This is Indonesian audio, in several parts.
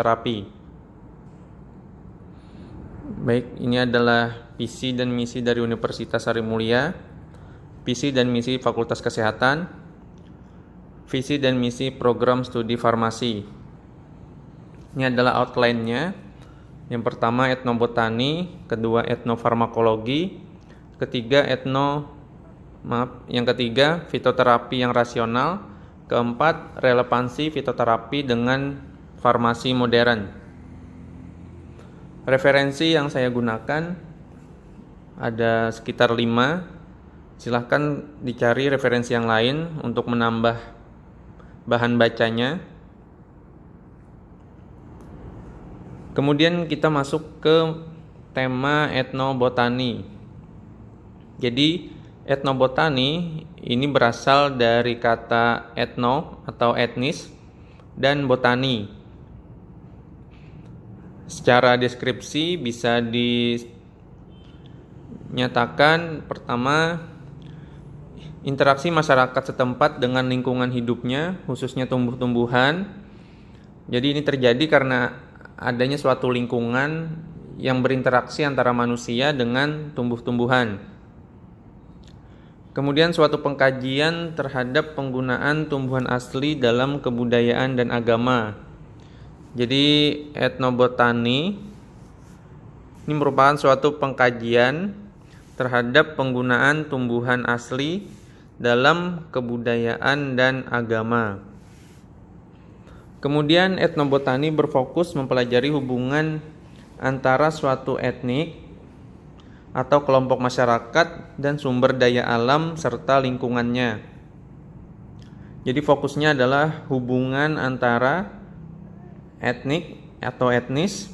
terapi. Baik, ini adalah visi dan misi dari Universitas Sari Mulia, visi dan misi Fakultas Kesehatan, visi dan misi program studi farmasi. Ini adalah outline-nya. Yang pertama etnobotani, kedua etnofarmakologi, yang ketiga fitoterapi yang rasional, keempat relevansi fitoterapi dengan farmasi modern. Referensi yang saya gunakan ada sekitar 5. Silahkan dicari referensi yang lain untuk menambah bahan bacanya. Kemudian kita masuk ke tema etnobotani. Jadi etnobotani ini berasal dari kata etno atau etnis dan botani. Secara deskripsi bisa dinyatakan pertama, interaksi masyarakat setempat dengan lingkungan hidupnya, khususnya tumbuh-tumbuhan. Jadi ini terjadi karena adanya suatu lingkungan yang berinteraksi antara manusia dengan tumbuh-tumbuhan. Kemudian suatu pengkajian terhadap penggunaan tumbuhan asli dalam kebudayaan dan agama. Jadi etnobotani ini merupakan suatu pengkajian terhadap penggunaan tumbuhan asli dalam kebudayaan dan agama. Kemudian etnobotani berfokus mempelajari hubungan antara suatu etnik atau kelompok masyarakat dan sumber daya alam serta lingkungannya. Jadi fokusnya adalah hubungan antara etnik atau etnis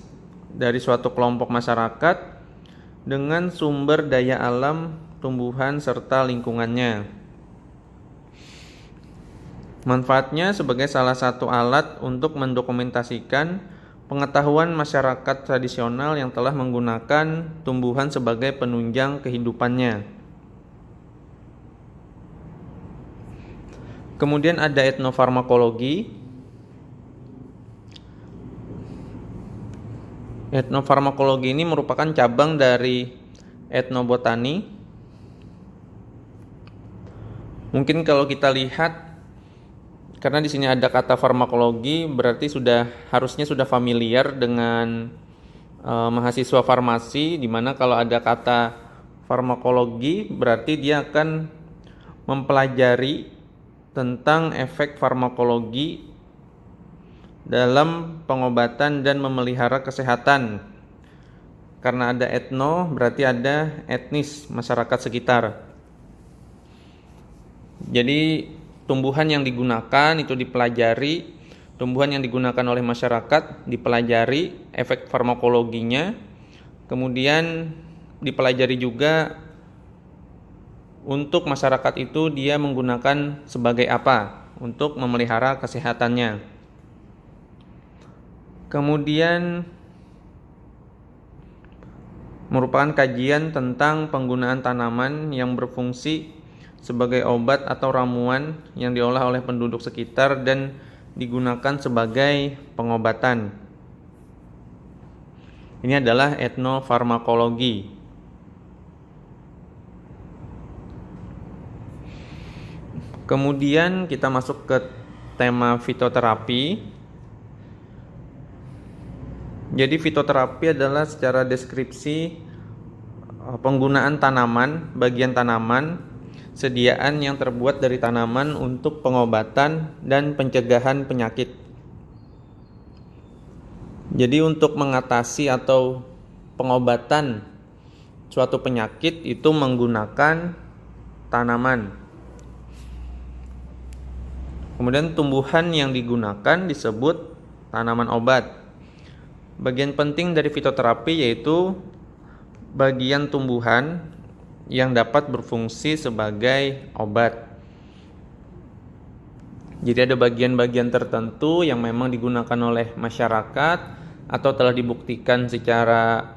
dari suatu kelompok masyarakat dengan sumber daya alam, tumbuhan, serta lingkungannya. Manfaatnya sebagai salah satu alat untuk mendokumentasikan pengetahuan masyarakat tradisional yang telah menggunakan tumbuhan sebagai penunjang kehidupannya. Kemudian ada etnofarmakologi. Etnofarmakologi ini merupakan cabang dari etnobotani. Mungkin kalau kita lihat, karena di sini ada kata farmakologi, berarti harusnya sudah familiar dengan mahasiswa farmasi, di mana kalau ada kata farmakologi berarti dia akan mempelajari tentang efek farmakologi dalam pengobatan dan memelihara kesehatan. Karena ada etno, berarti ada etnis, masyarakat sekitar. Jadi tumbuhan yang digunakan itu dipelajari, tumbuhan yang digunakan oleh masyarakat dipelajari efek farmakologinya, kemudian dipelajari juga untuk masyarakat itu dia menggunakan sebagai apa untuk memelihara kesehatannya. Kemudian merupakan kajian tentang penggunaan tanaman yang berfungsi sebagai obat atau ramuan yang diolah oleh penduduk sekitar dan digunakan sebagai pengobatan. Ini adalah etnofarmakologi. Kemudian kita masuk ke tema fitoterapi. Jadi fitoterapi adalah secara deskripsi penggunaan tanaman, bagian tanaman, sediaan yang terbuat dari tanaman untuk pengobatan dan pencegahan penyakit. Jadi untuk mengatasi atau pengobatan suatu penyakit itu menggunakan tanaman. Kemudian tumbuhan yang digunakan disebut tanaman obat. Bagian penting dari fitoterapi yaitu bagian tumbuhan yang dapat berfungsi sebagai obat. Jadi ada bagian-bagian tertentu yang memang digunakan oleh masyarakat atau telah dibuktikan secara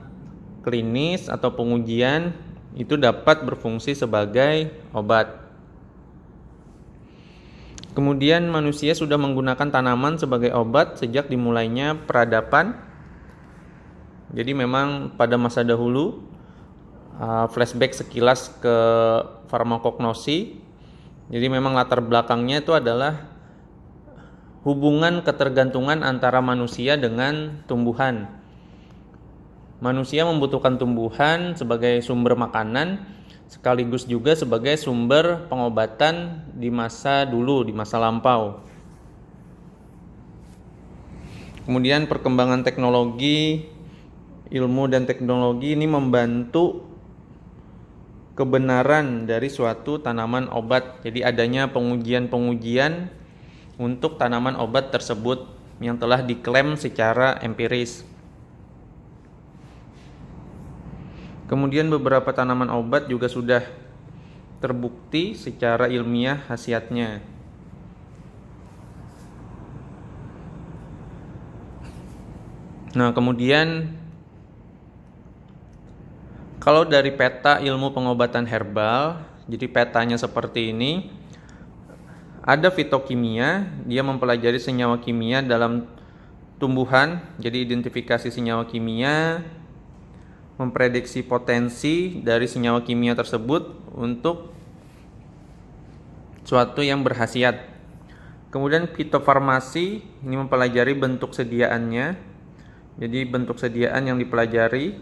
klinis atau pengujian itu dapat berfungsi sebagai obat. Kemudian manusia sudah menggunakan tanaman sebagai obat sejak dimulainya peradaban. Jadi memang pada masa dahulu, flashback sekilas ke farmakognosi. Jadi memang latar belakangnya itu adalah hubungan ketergantungan antara manusia dengan tumbuhan. Manusia membutuhkan tumbuhan sebagai sumber makanan, sekaligus juga sebagai sumber pengobatan di masa dulu, di masa lampau. Kemudian perkembangan teknologi, ilmu dan teknologi ini membantu kebenaran dari suatu tanaman obat. Jadi adanya pengujian-pengujian untuk tanaman obat tersebut yang telah diklaim secara empiris. Kemudian beberapa tanaman obat juga sudah terbukti secara ilmiah khasiatnya. Nah, kemudian kalau dari peta ilmu pengobatan herbal, jadi petanya seperti ini. Ada fitokimia, dia mempelajari senyawa kimia dalam tumbuhan, jadi identifikasi senyawa kimia, memprediksi potensi dari senyawa kimia tersebut untuk suatu yang berkhasiat. Kemudian fitofarmasi, ini mempelajari bentuk sediaannya, jadi bentuk sediaan yang dipelajari,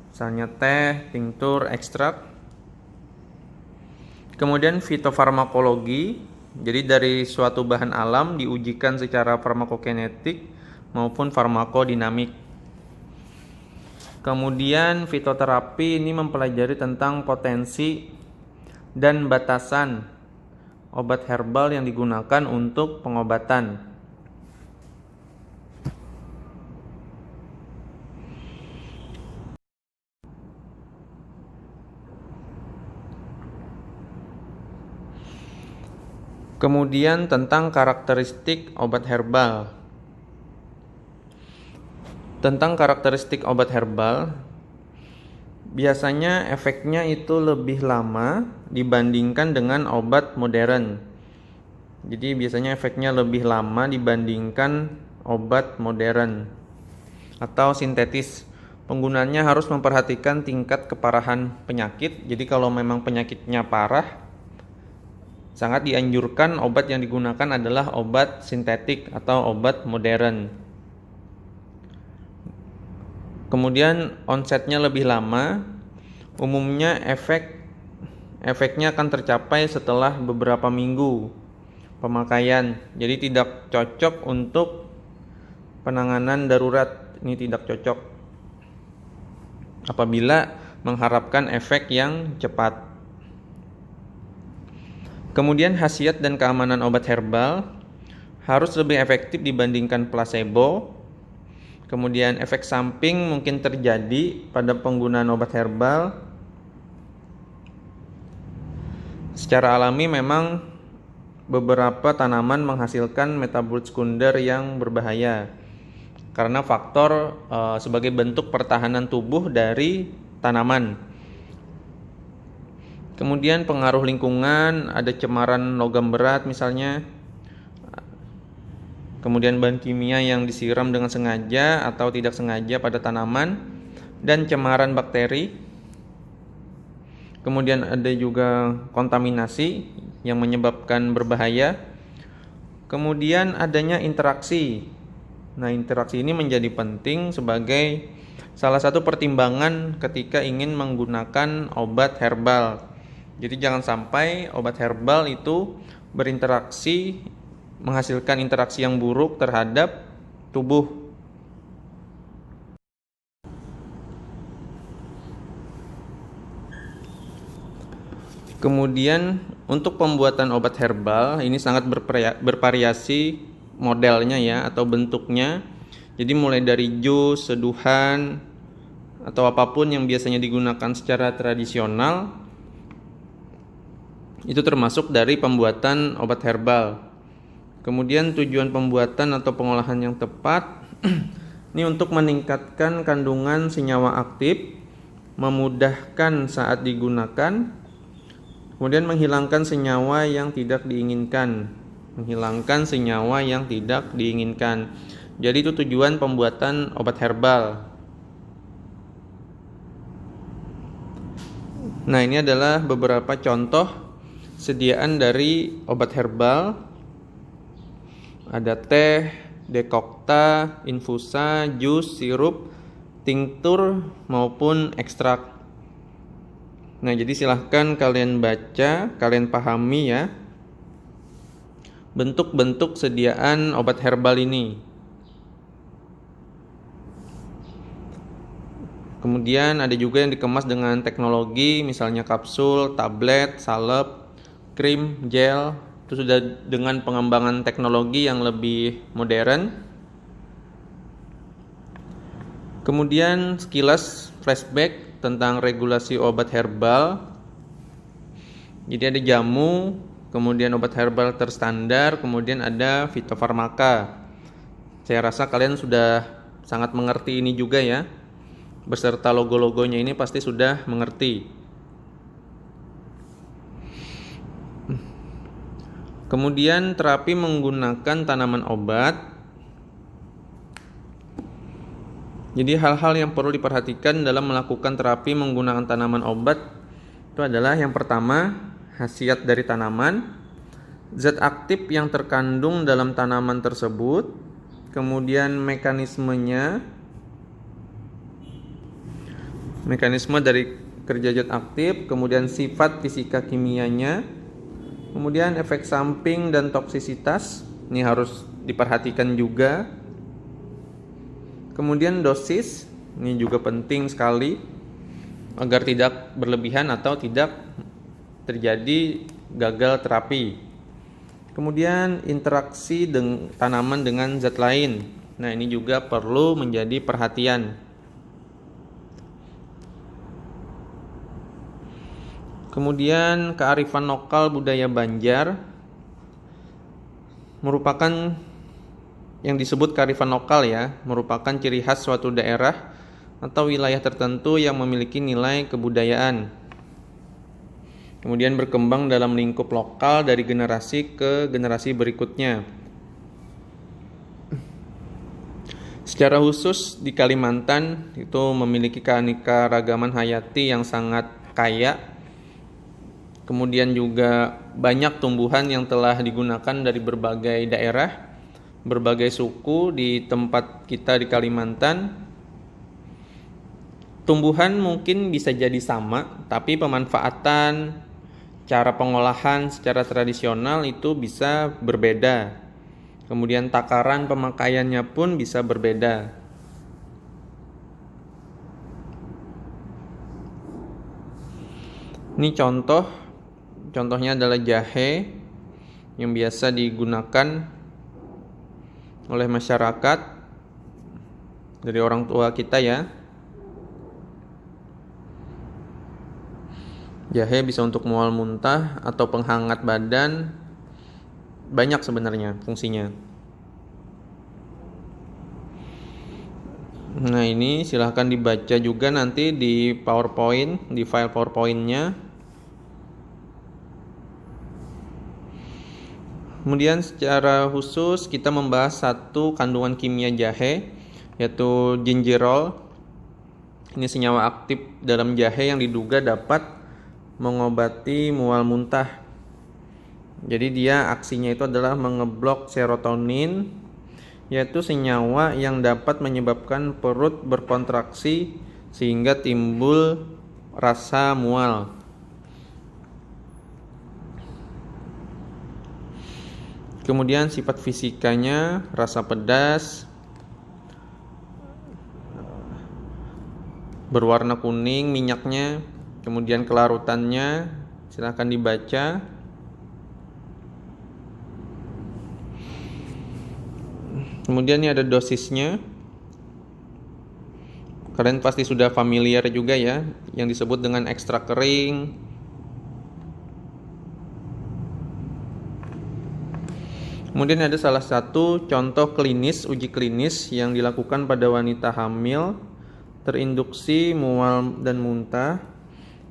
misalnya teh, tinktur, ekstrak. Kemudian fitofarmakologi, jadi dari suatu bahan alam diujikan secara farmakokinetik maupun farmakodinamik. Kemudian fitoterapi ini mempelajari tentang potensi dan batasan obat herbal yang digunakan untuk pengobatan. Kemudian tentang karakteristik obat herbal. Tentang karakteristik obat herbal, biasanya efeknya itu lebih lama dibandingkan dengan obat modern. Jadi biasanya efeknya lebih lama dibandingkan obat modern atau sintetis. Penggunanya harus memperhatikan tingkat keparahan penyakit. Jadi kalau memang penyakitnya parah, sangat dianjurkan obat yang digunakan adalah obat sintetik atau obat modern. Kemudian onsetnya lebih lama, umumnya efeknya akan tercapai setelah beberapa minggu pemakaian. Jadi tidak cocok untuk penanganan darurat, ini tidak cocok apabila mengharapkan efek yang cepat. Kemudian khasiat dan keamanan obat herbal harus lebih efektif dibandingkan placebo. Kemudian efek samping mungkin terjadi pada penggunaan obat herbal. Secara alami memang beberapa tanaman menghasilkan metabolit sekunder yang berbahaya karena faktor sebagai bentuk pertahanan tubuh dari tanaman. Kemudian pengaruh lingkungan, ada cemaran logam berat misalnya. Kemudian bahan kimia yang disiram dengan sengaja atau tidak sengaja pada tanaman, dan cemaran bakteri. Kemudian ada juga kontaminasi yang menyebabkan berbahaya. Kemudian adanya interaksi. Nah, interaksi ini menjadi penting sebagai salah satu pertimbangan ketika ingin menggunakan obat herbal. Jadi jangan sampai obat herbal itu berinteraksi, menghasilkan interaksi yang buruk terhadap tubuh. Kemudian untuk pembuatan obat herbal ini sangat bervariasi modelnya ya atau bentuknya. Jadi mulai dari jus, seduhan atau apapun yang biasanya digunakan secara tradisional itu termasuk dari pembuatan obat herbal. Kemudian tujuan pembuatan atau pengolahan yang tepat ini untuk meningkatkan kandungan senyawa aktif, memudahkan saat digunakan, kemudian menghilangkan senyawa yang tidak diinginkan. menghilangkan senyawa yang tidak diinginkan. Jadi itu tujuan pembuatan obat herbal. Nah, ini adalah beberapa contoh sediaan dari obat herbal. Ada teh, dekokta, infusa, jus, sirup, tinktur maupun ekstrak. Nah, jadi silahkan kalian baca, kalian pahami ya bentuk-bentuk sediaan obat herbal ini. Kemudian ada juga yang dikemas dengan teknologi, misalnya kapsul, tablet, salep, krim, gel. Itu sudah dengan pengembangan teknologi yang lebih modern. Kemudian sekilas flashback tentang regulasi obat herbal. Jadi ada jamu, kemudian obat herbal terstandar, kemudian ada fitofarmaka. Saya rasa kalian sudah sangat mengerti ini juga ya. Beserta logo-logonya ini pasti sudah mengerti. Kemudian terapi menggunakan tanaman obat. Jadi hal-hal yang perlu diperhatikan dalam melakukan terapi menggunakan tanaman obat itu adalah yang pertama, khasiat dari tanaman, zat aktif yang terkandung dalam tanaman tersebut, kemudian mekanisme dari kerja zat aktif, kemudian sifat fisika kimianya, kemudian efek samping dan toksisitas, ini harus diperhatikan juga. Kemudian dosis, ini juga penting sekali agar tidak berlebihan atau tidak terjadi gagal terapi. Kemudian interaksi tanaman dengan zat lain. Nah, ini juga perlu menjadi perhatian. Kemudian kearifan lokal budaya Banjar merupakan yang disebut kearifan lokal ya, merupakan ciri khas suatu daerah atau wilayah tertentu yang memiliki nilai kebudayaan. Kemudian berkembang dalam lingkup lokal dari generasi ke generasi berikutnya. Secara khusus di Kalimantan itu memiliki keanekaragaman hayati yang sangat kaya. Kemudian juga banyak tumbuhan yang telah digunakan dari berbagai daerah, berbagai suku di tempat kita di Kalimantan. Tumbuhan mungkin bisa jadi sama, tapi pemanfaatan, cara pengolahan secara tradisional itu bisa berbeda. Kemudian takaran pemakaiannya pun bisa berbeda. Ini contohnya adalah jahe yang biasa digunakan oleh masyarakat dari orang tua kita ya. Jahe bisa untuk mual muntah atau penghangat badan. Banyak sebenarnya fungsinya. Nah, ini silahkan dibaca juga nanti di PowerPoint, di file PowerPoint-nya. Kemudian secara khusus kita membahas satu kandungan kimia jahe, yaitu gingerol. Ini senyawa aktif dalam jahe yang diduga dapat mengobati mual muntah. Jadi dia aksinya itu adalah mengeblok serotonin, yaitu senyawa yang dapat menyebabkan perut berkontraksi sehingga timbul rasa mual. Kemudian sifat fisikanya, rasa pedas, berwarna kuning minyaknya, kemudian kelarutannya silahkan dibaca. Kemudian ini ada dosisnya. Kalian pasti sudah familiar juga ya, yang disebut dengan ekstrak kering. Kemudian ada salah satu contoh klinis, uji klinis yang dilakukan pada wanita hamil terinduksi mual dan muntah.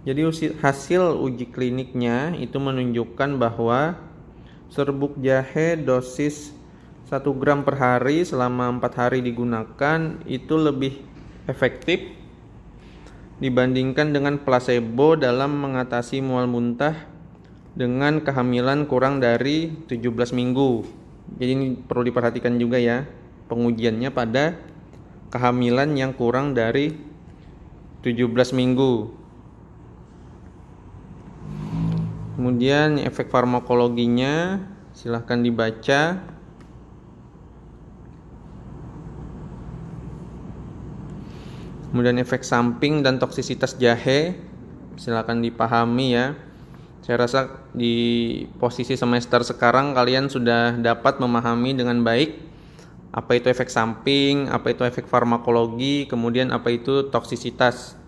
Jadi hasil uji kliniknya itu menunjukkan bahwa serbuk jahe dosis 1 gram per hari selama 4 hari digunakan itu lebih efektif dibandingkan dengan placebo dalam mengatasi mual muntah dengan kehamilan kurang dari 17 minggu. Jadi ini perlu diperhatikan juga ya, pengujiannya pada kehamilan yang kurang dari 17 minggu. Kemudian efek farmakologinya silahkan dibaca. Kemudian efek samping dan toksisitas jahe silahkan dipahami ya. Saya rasa di posisi semester sekarang kalian sudah dapat memahami dengan baik apa itu efek samping, apa itu efek farmakologi, kemudian apa itu toksisitas.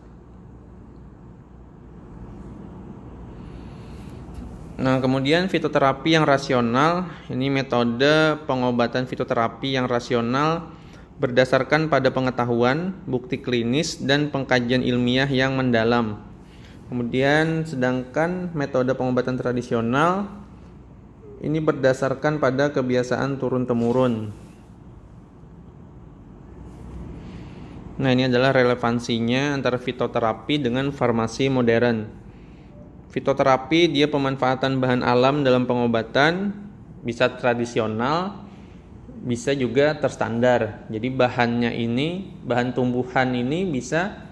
Nah, kemudian fitoterapi yang rasional, ini metode pengobatan fitoterapi yang rasional berdasarkan pada pengetahuan, bukti klinis, dan pengkajian ilmiah yang mendalam. Kemudian sedangkan metode pengobatan tradisional ini berdasarkan pada kebiasaan turun-temurun. Nah, ini adalah relevansinya antara fitoterapi dengan farmasi modern. Fitoterapi dia pemanfaatan bahan alam dalam pengobatan, bisa tradisional, bisa juga terstandar. Jadi bahannya ini, bahan tumbuhan ini bisa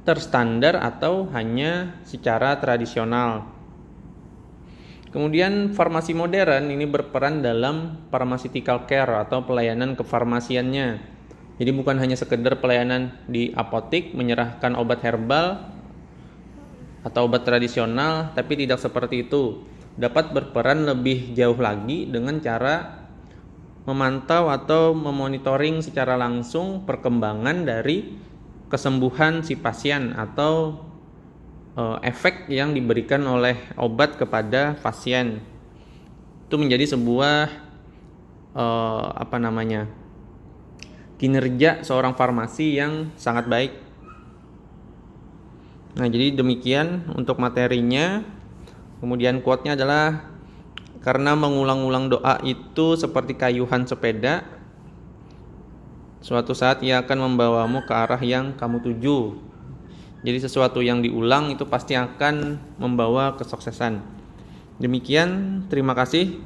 terstandar atau hanya secara tradisional. Kemudian farmasi modern ini berperan dalam pharmaceutical care atau pelayanan kefarmasiannya. Jadi bukan hanya sekedar pelayanan di apotik menyerahkan obat herbal atau obat tradisional, tapi tidak seperti itu. Dapat berperan lebih jauh lagi dengan cara memantau atau memonitoring secara langsung perkembangan dari kesembuhan si pasien atau efek yang diberikan oleh obat kepada pasien. Itu menjadi sebuah kinerja seorang farmasi yang sangat baik. Nah, jadi demikian untuk materinya. Kemudian quote-nya adalah, karena mengulang-ulang doa itu seperti kayuhan sepeda, suatu saat ia akan membawamu ke arah yang kamu tuju. Jadi sesuatu yang diulang itu pasti akan membawa kesuksesan. Demikian, terima kasih.